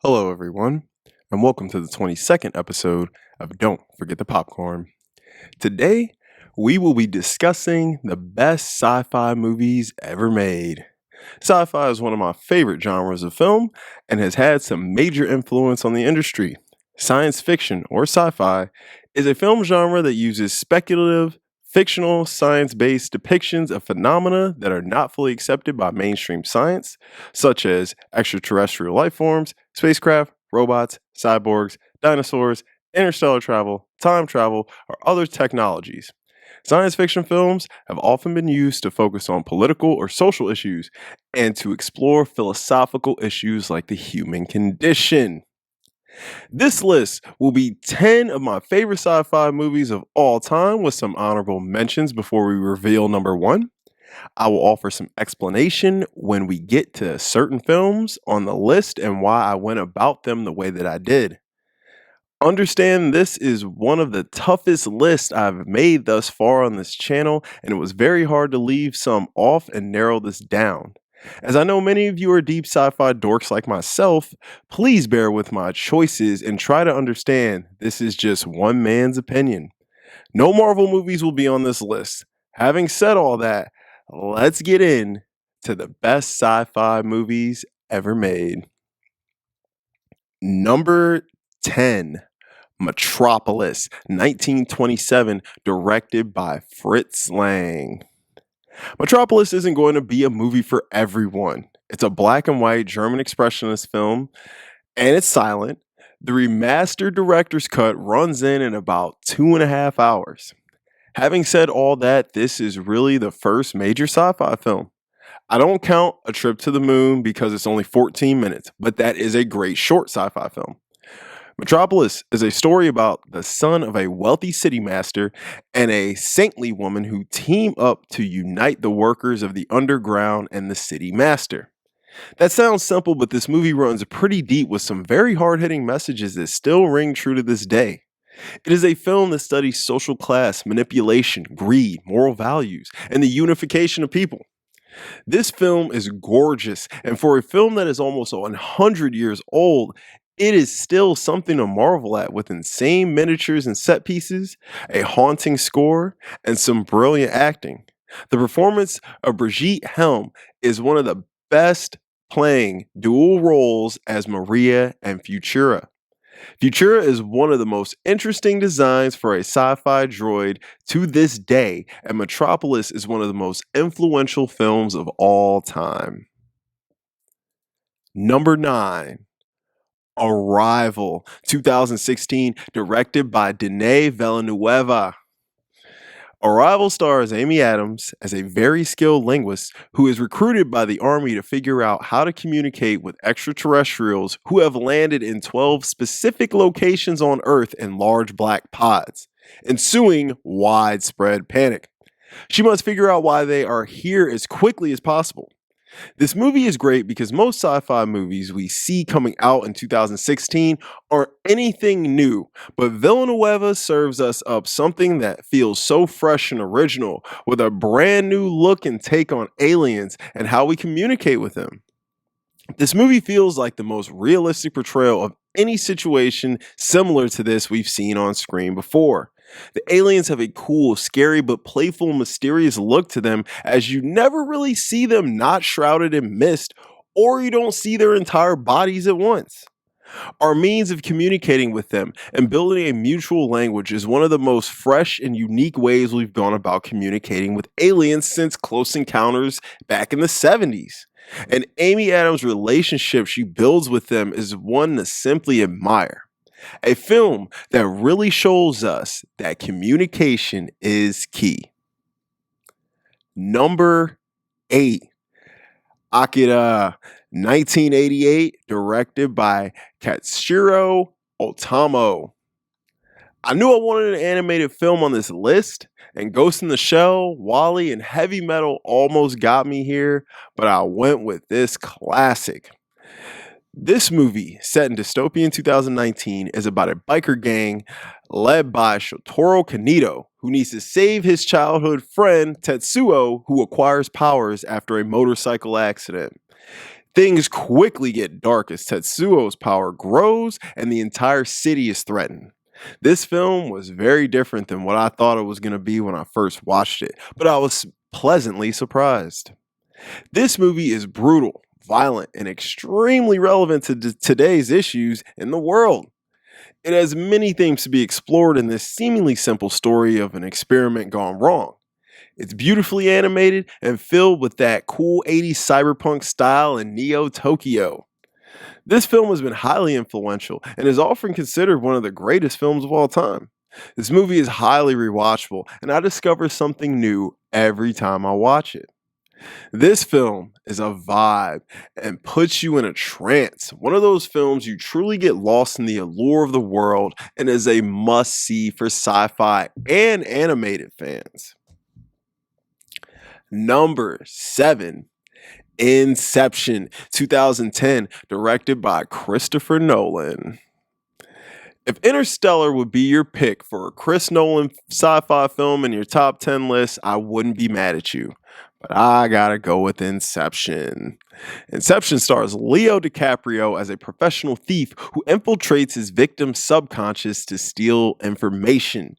Hello, everyone, and welcome to the 22nd episode of Don't Forget the Popcorn. Today, we will be discussing the best sci fi movies ever made. Sci fi is one of my favorite genres of film and has had some major influence on the industry. Science fiction, or sci fi, is a film genre that uses speculative, fictional, science based depictions of phenomena that are not fully accepted by mainstream science, such as extraterrestrial life forms, spacecraft, robots, cyborgs, dinosaurs, interstellar travel, or other technologies. Science fiction films have often been used to focus on political or social issues and to explore philosophical issues like the human condition. This list will be 10 of my favorite sci fi movies of all time with some honorable mentions before we reveal number one. I will offer some explanation when we get to certain films on the list and why I went about them the way that I did. Understand this is one of the toughest lists I've made thus far on this channel, and it was very hard to leave some off and narrow this down. As I know many of you are deep sci fi dorks like myself, please bear with my choices and try to understand this is just one man's opinion. No Marvel movies will be on this list. Having said all that, let's get in to the best sci fi movies ever made. Number 10, Metropolis, 1927, directed by Fritz Lang. Metropolis isn't going to be a movie for everyone. It's a black and white German expressionist film, and it's silent. The remastered director's cut runs in about 2.5 hours. Having said all that, this is really the first major sci fi film. I don't count A Trip to the Moon because it's only 14 minutes, but that is a great short sci fi film. Metropolis is a story about the son of a wealthy city master and a saintly woman who team up to unite the workers of the underground and the city master. That sounds simple, but this movie runs pretty deep with some very hard-hitting messages that still ring true to this day. It is a film that studies social class, manipulation, greed, moral values, and the unification of people. This film is gorgeous, and for a film that is almost 100 years old, it is still something to marvel at with insane miniatures and set pieces, a haunting score, and some brilliant acting. The performance of Brigitte Helm is one of the best, playing dual roles as Maria and Futura. Futura is one of the most interesting designs for a sci-fi droid to this day, and Metropolis is one of the most influential films of all time. Number 9, Arrival, 2016, directed by Denis Villeneuve. Arrival stars Amy Adams as a very skilled linguist who is recruited by the army to figure out how to communicate with extraterrestrials who have landed in 12 specific locations on Earth in large black pods, ensuing widespread panic. She must figure out why they are here as quickly as possible. This movie is great because most sci-fi movies we see coming out in 2016 aren't anything new, but Villeneuve serves us up something that feels so fresh and original with a brand new look and take on aliens and how we communicate with them. This movie feels like the most realistic portrayal of any situation similar to this we've seen on screen before. The aliens have a cool, scary, but playful, mysterious look to them as you never really see them not shrouded in mist, or you don't see their entire bodies at once. Our means of communicating with them and building a mutual language is one of the most fresh and unique ways we've gone about communicating with aliens since Close Encounters back in the 70s. And Amy Adams' relationship she builds with them is one to simply admire. A film that really shows us that communication is key. Number 8, Akira, 1988, directed by Katsuhiro Otomo. I knew I wanted an animated film on this list, and Ghost in the Shell, Wall-E, and Heavy Metal almost got me here, but I went with this classic. This movie, set in dystopian 2019, is about a biker gang led by Shotaro Kanito, who needs to save his childhood friend Tetsuo, who acquires powers after a motorcycle accident. Things quickly get dark as Tetsuo's power grows and the entire city is threatened. This film was very different than what I thought it was going to be when I first watched it, but I was pleasantly surprised. This movie is brutal, violent, and extremely relevant to today's issues in the world. It has many themes to be explored in this seemingly simple story of an experiment gone wrong. It's beautifully animated and filled with that cool 80s cyberpunk style in Neo Tokyo. This film has been highly influential and is often considered one of the greatest films of all time. This movie is highly rewatchable, and I discover something new every time I watch it. This film is a vibe and puts you in a trance. One of those films you truly get lost in the allure of the world and is a must see for sci fi and animated fans. Number 7, Inception, 2010, directed by Christopher Nolan. If Interstellar would be your pick for a Chris Nolan sci-fi film in your top 10 list, I wouldn't be mad at you. But I gotta go with Inception. Inception stars Leo DiCaprio as a professional thief who infiltrates his victim's subconscious to steal information.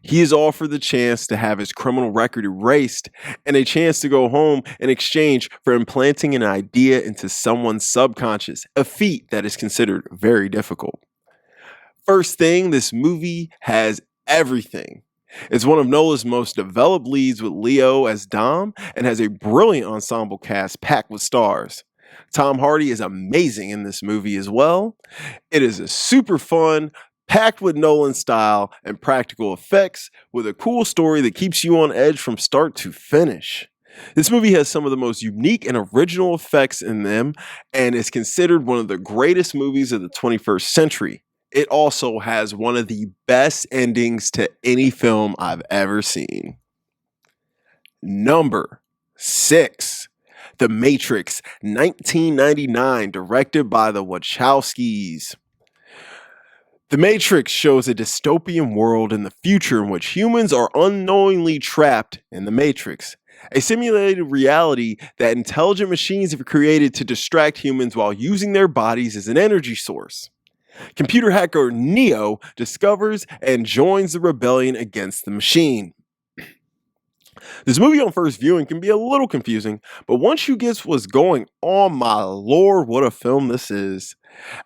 He is offered the chance to have his criminal record erased and a chance to go home in exchange for implanting an idea into someone's subconscious, a feat that is considered very difficult. First thing, this movie has everything. It's one of Nolan's most developed leads with Leo as Dom and has a brilliant ensemble cast packed with stars. Tom Hardy is amazing in this movie as well. It is a super fun, packed with Nolan style and practical effects with a cool story that keeps you on edge from start to finish. This movie has some of the most unique and original effects in them and is considered one of the greatest movies of the 21st century. It also has one of the best endings to any film I've ever seen. Number 6, The Matrix, 1999, directed by the Wachowskis. The Matrix shows a dystopian world in the future in which humans are unknowingly trapped in the Matrix, a simulated reality that intelligent machines have created to distract humans while using their bodies as an energy source. Computer hacker Neo discovers and joins the rebellion against the machine. This movie on first viewing can be a little confusing, but once you get what's going on, my lord, what a film this is.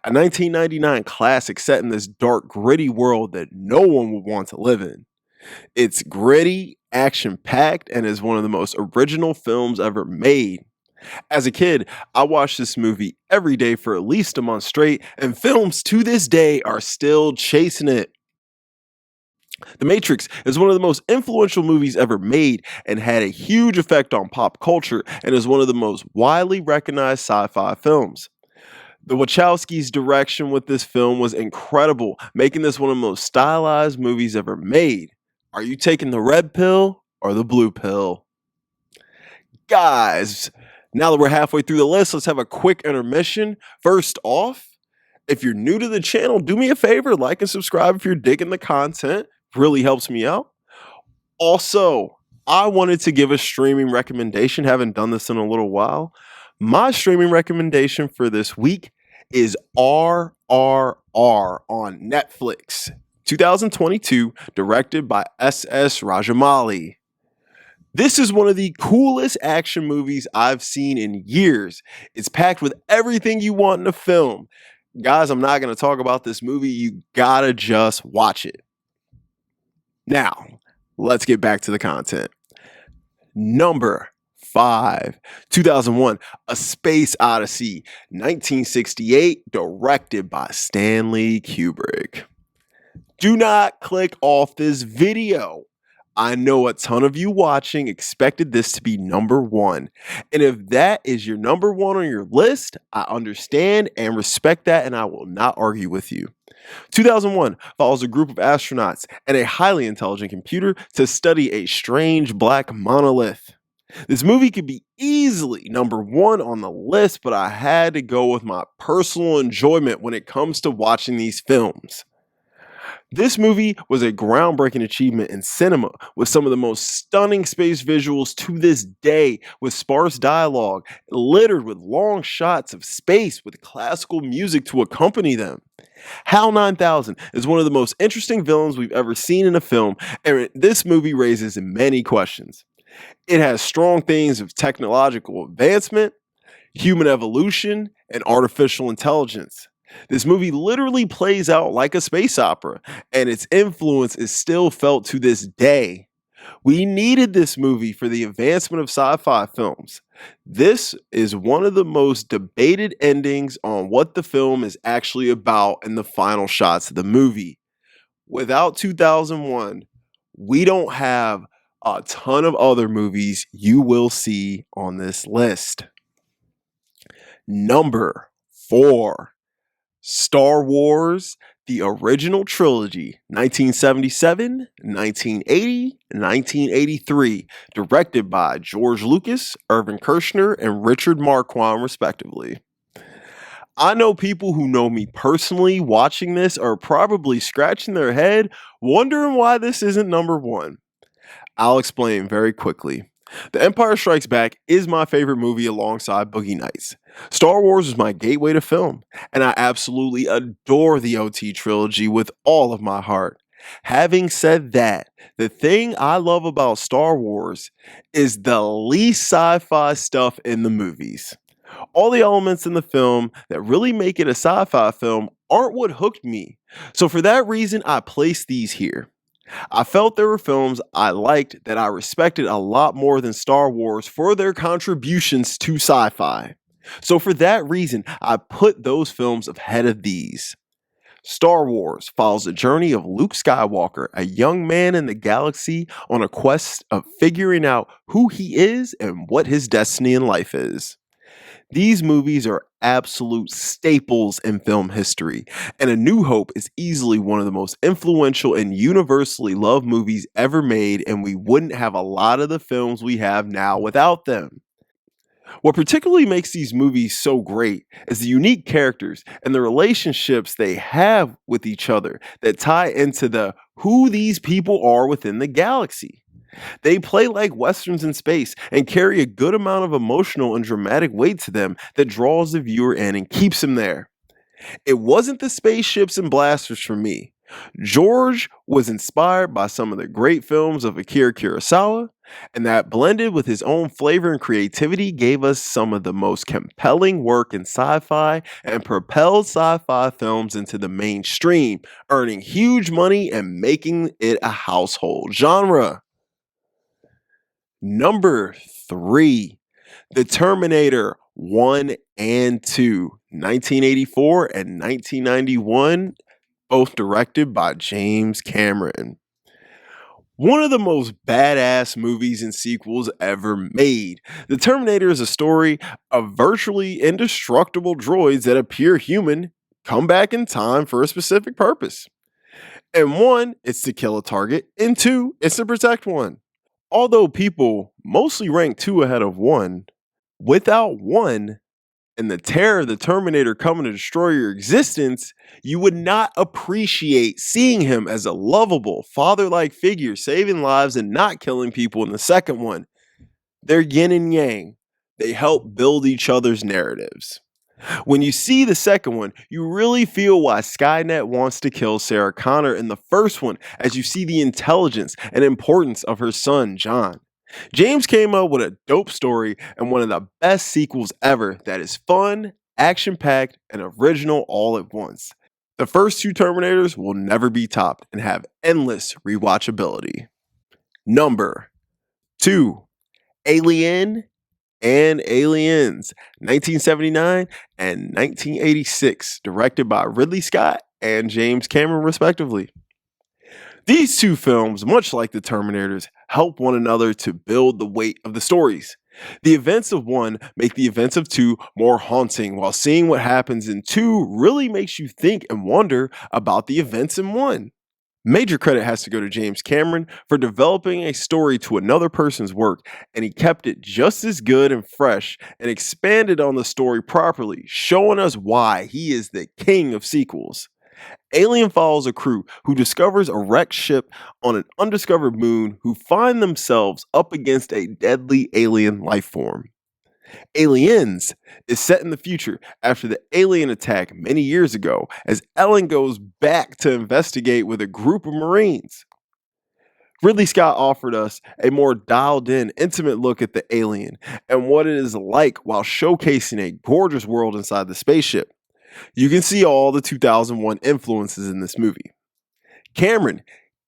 A 1999 classic set in this dark, gritty world that no one would want to live in. It's gritty, action-packed, and is one of the most original films ever made. As a kid, I watched this movie every day for at least a month straight, and films to this day are still chasing it. The Matrix is one of the most influential movies ever made and had a huge effect on pop culture and is one of the most widely recognized sci-fi films. The Wachowskis' direction with this film was incredible, making this one of the most stylized movies ever made. Are you taking the red pill or the blue pill? Guys, now that we're halfway through the list, let's have a quick intermission. First off, if you're new to the channel, do me a favor, like and subscribe if you're digging the content. Really helps me out. Also, I wanted to give a streaming recommendation. Haven't done this in a little while. My streaming recommendation for this week is RRR on Netflix, 2022, directed by S.S. Rajamouli. This is one of the coolest action movies I've seen in years. It's packed with everything you want in a film. Guys, I'm not going to talk about this movie. You gotta just watch it. Now, let's get back to the content. Number 5, 2001, A Space Odyssey, 1968, directed by Stanley Kubrick. Do not click off this video. I know a ton of you watching expected this to be number 1. And if that is your number 1 on your list, I understand and respect that, and I will not argue with you. 2001 follows a group of astronauts and a highly intelligent computer to study a strange black monolith. This movie could be easily number 1 on the list, but I had to go with my personal enjoyment when it comes to watching these films. This movie was a groundbreaking achievement in cinema with some of the most stunning space visuals to this day, with sparse dialogue littered with long shots of space with classical music to accompany them. HAL 9000 is one of the most interesting villains we've ever seen in a film, and this movie raises many questions. It has strong themes of technological advancement, human evolution, and artificial intelligence. This movie literally plays out like a space opera, and its influence is still felt to this day. We needed this movie for the advancement of sci fi films. This is one of the most debated endings on what the film is actually about in the final shots of the movie. Without 2001, we don't have a ton of other movies you will see on this list. Number 4, Star Wars, the original trilogy, 1977, 1980, 1983, directed by George Lucas, Irvin Kershner, and Richard Marquand, respectively. I know people who know me personally watching this are probably scratching their head, wondering why this isn't number 1. I'll explain very quickly. The Empire Strikes Back is my favorite movie alongside Boogie Nights. Star Wars is my gateway to film, and I absolutely adore the OT trilogy with all of my heart. Having said that, the thing I love about Star Wars is the least sci-fi stuff in the movies. All the elements in the film that really make it a sci-fi film aren't what hooked me. So for that reason, I place these here. I felt there were films I liked that I respected a lot more than Star Wars for their contributions to sci-fi. So for that reason, I put those films ahead of these. Star Wars follows the journey of Luke Skywalker, a young man in the galaxy on a quest of figuring out who he is and what his destiny in life is. These movies are absolute staples in film history, and A New Hope is easily one of the most influential and universally loved movies ever made, and we wouldn't have a lot of the films we have now without them. What particularly makes these movies so great is the unique characters and the relationships they have with each other that tie into the who these people are within the galaxy. They play like westerns in space and carry a good amount of emotional and dramatic weight to them that draws the viewer in and keeps him there. It wasn't the spaceships and blasters for me. George was inspired by some of the great films of Akira Kurosawa, and that blended with his own flavor and creativity gave us some of the most compelling work in sci-fi and propelled sci-fi films into the mainstream, earning huge money and making it a household genre. Number 3, The Terminator 1 and 2, 1984 and 1991, both directed by James Cameron. One of the most badass movies and sequels ever made. The Terminator is a story of virtually indestructible droids that appear human, come back in time for a specific purpose. And 1, it's to kill a target, and 2, it's to protect one. Although people mostly rank 2 ahead of 1, without 1 and the terror of the Terminator coming to destroy your existence, you would not appreciate seeing him as a lovable, father-like figure saving lives and not killing people in the second one. They're yin and yang. They help build each other's narratives. When you see the second one, you really feel why Skynet wants to kill Sarah Connor in the first one, as you see the intelligence and importance of her son, John. James came up with a dope story and one of the best sequels ever that is fun, action-packed, and original all at once. The first 2 Terminators will never be topped and have endless rewatchability. Number 2, Alien and Aliens, 1979 and 1986, directed by Ridley Scott and James Cameron, respectively. These 2 films, much like the Terminators, help one another to build the weight of the stories. The events of 1 make the events of 2 more haunting, while seeing what happens in 2 really makes you think and wonder about the events in 1. Major credit has to go to James Cameron for developing a story to another person's work, and he kept it just as good and fresh and expanded on the story properly, showing us why he is the king of sequels. Alien follows a crew who discovers a wrecked ship on an undiscovered moon who find themselves up against a deadly alien life form. Aliens is set in the future after the alien attack many years ago as Ellen goes back to investigate with a group of Marines. Ridley Scott offered us a more dialed in, intimate look at the alien and what it is like while showcasing a gorgeous world inside the spaceship. You can see all the 2001 influences in this movie. Cameron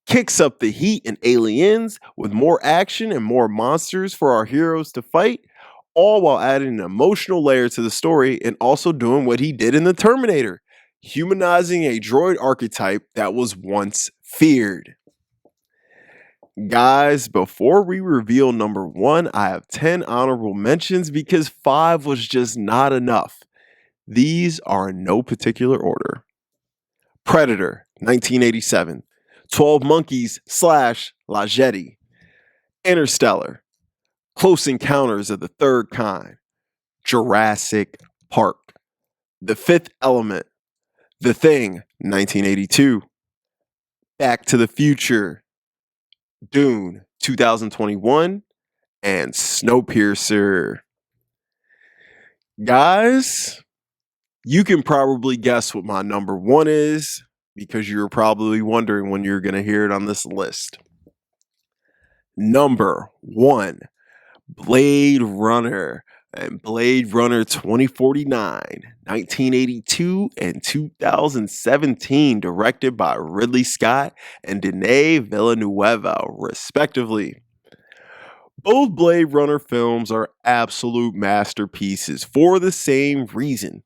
kicks up the heat in Aliens with more action and more monsters for our heroes to fight, all while adding an emotional layer to the story and also doing what he did in the Terminator, humanizing a droid archetype that was once feared. Guys, before we reveal number 1, I have 10 honorable mentions because 5 was just not enough. These are in no particular order. Predator, 1987. 12 Monkeys / La Jetty. Interstellar. Close Encounters of the Third Kind. Jurassic Park. The Fifth Element. The Thing, 1982. Back to the Future. Dune, 2021. And Snowpiercer. Guys, you can probably guess what my number 1 is because you're probably wondering when you're going to hear it on this list. Number 1, Blade Runner and Blade Runner 2049, 1982 and 2017, directed by Ridley Scott and Denis Villeneuve, respectively. Both Blade Runner films are absolute masterpieces for the same reason.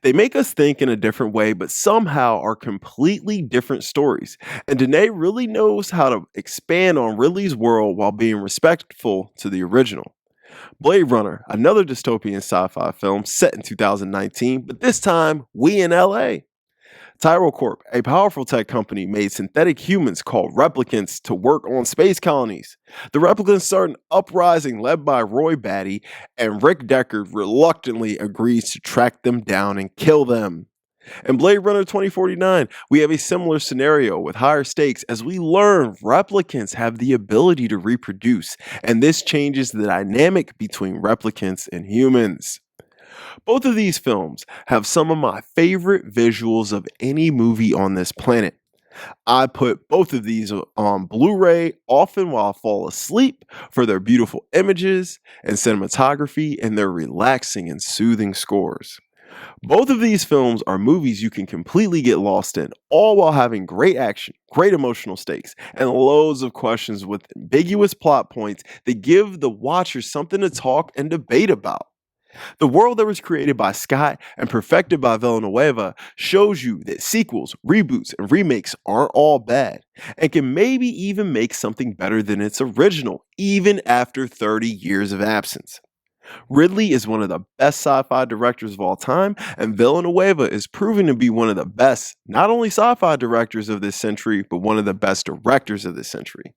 They make us think in a different way, but somehow are completely different stories. And Denis really knows how to expand on Ridley's world while being respectful to the original. Blade Runner, another dystopian sci-fi film set in 2019, but this time we in LA. Tyrell Corp, a powerful tech company, made synthetic humans called replicants to work on space colonies. The replicants start an uprising led by Roy Batty, and Rick Deckard reluctantly agrees to track them down and kill them. In Blade Runner 2049, we have a similar scenario with higher stakes as we learn replicants have the ability to reproduce, and this changes the dynamic between replicants and humans. Both of these films have some of my favorite visuals of any movie on this planet. I put both of these on Blu-ray often while I fall asleep for their beautiful images and cinematography and their relaxing and soothing scores. Both of these films are movies you can completely get lost in, all while having great action, great emotional stakes, and loads of questions with ambiguous plot points that give the watcher something to talk and debate about. The world that was created by Scott and perfected by Villanueva shows you that sequels, reboots, and remakes aren't all bad, and can maybe even make something better than its original, even after 30 years of absence. Ridley is one of the best sci-fi directors of all time, and Villanueva is proving to be one of the best, not only sci-fi directors of this century, but one of the best directors of this century.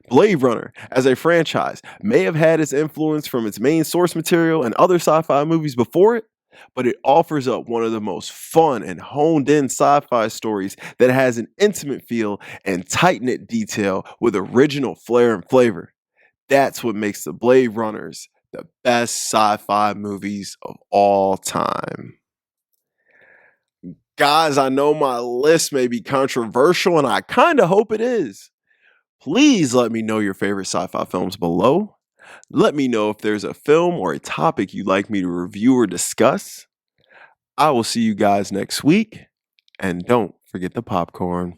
Blade Runner, as a franchise, may have had its influence from its main source material and other sci-fi movies before it, but it offers up one of the most fun and honed-in sci-fi stories that has an intimate feel and tight-knit detail with original flair and flavor. That's what makes the Blade Runners the best sci-fi movies of all time. Guys, I know my list may be controversial, and I kind of hope it is. Please let me know your favorite sci-fi films below. Let me know if there's a film or a topic you'd like me to review or discuss. I will see you guys next week, and don't forget the popcorn.